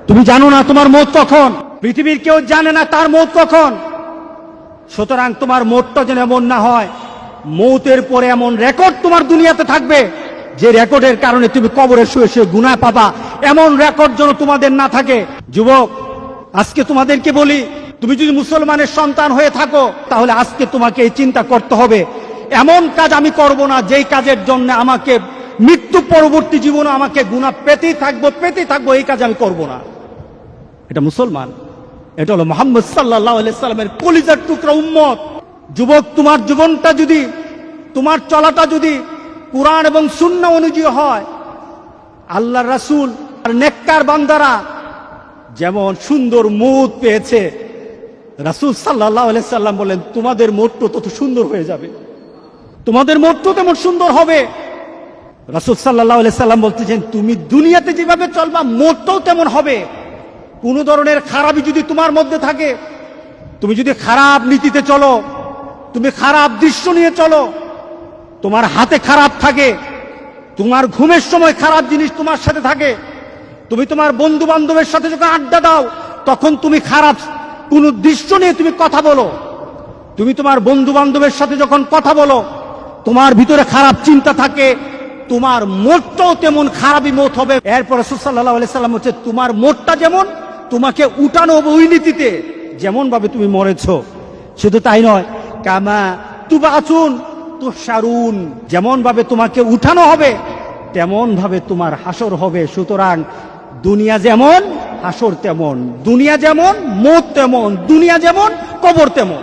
তুমি জানো না তোমার মৌত কখন, পৃথিবীর কেউ জানে না তার মৌত কখন। সুতরাং তোমার মৌতটা যেন এমন না হয়, মৌতের পরে এমন রেকর্ড তোমার দুনিয়াতে থাকবে যে রেকর্ডের কারণে তুমি কবরে শুয়ে শুয়ে গুনাহ পাবা, এমন রেকর্ড যেন তোমাদের না থাকে। যুবক, আজকে তোমাদেরকে বলি, তুমি যদি মুসলমানের সন্তান হয়ে থাকো তাহলে আজকে তোমাকে এই চিন্তা করতে হবে, এমন কাজ আমি করব না যেই কাজের জন্য আমাকে মৃত্যু পরবর্তী জীবনে আমাকে গুনাহ পেতেই থাকবো, এই কাজ আমি করব না। এটা মুসলমান, এটা হলো মুহাম্মদ সাল্লাল্লাহু আলাইহি সাল্লামের কলিজার টুকরা উম্মত। যুবক, তোমার জীবনটা যদি, তোমার চলাটা যদি কুরআন এবং সুন্নাহ অনুযায়ী হয়, আল্লাহর রাসূল আর নেককার বান্দারা যেমন সুন্দর মৌত পেয়েছে, রাসূল সাল্লাল্লাহু আলাইহি সাল্লাম বলেন তোমাদের মৌতটা তত সুন্দর হয়ে যাবে, তোমাদের মৌতটা তেমন সুন্দর হবে। রাসূল সাল্লাল্লাহু আলাইহি সাল্লাম বলতেছেন তুমি দুনিয়াতে যেভাবে চলবা মৌতটাও তেমন হবে। কোন ধরনের খারাপই যদি তোমার মধ্যে থাকে, তুমি যদি খারাপ নীতিতে চলো, তুমি খারাপ দৃশ্য নিয়ে চলো, তোমার হাতে খারাপ থাকে, তোমার ঘুমের সময় খারাপ জিনিস তোমার সাথে থাকে, তুমি তোমার বন্ধু বান্ধবের সাথে যখন আড্ডা দাও তখন তুমি খারাপ কোন দৃশ্য নিয়ে তুমি কথা বলো, তুমি তোমার বন্ধু বান্ধবের সাথে যখন কথা বলো তোমার ভিতরে খারাপ চিন্তা থাকে, তোমার মতটাও তেমন খারাপই মত হবে। এরপর রাসূল সাল্লাল্লাহু আলাইহি সাল্লাম হচ্ছে তোমার মতটা যেমন তোমাকে উঠানো হবে ওই নীতিতে, যেমন ভাবে তুমি মরেছো। শুধু তাই নয়, কামা তুবাসুন তুহশারুন, যেমন ভাবে তোমাকে উঠানো হবে তেমন ভাবে তোমার হাসর হবে। সুতরাং দুনিয়া যেমন হাসর তেমন, দুনিয়া যেমন মত তেমন, দুনিয়া যেমন কবর তেমন।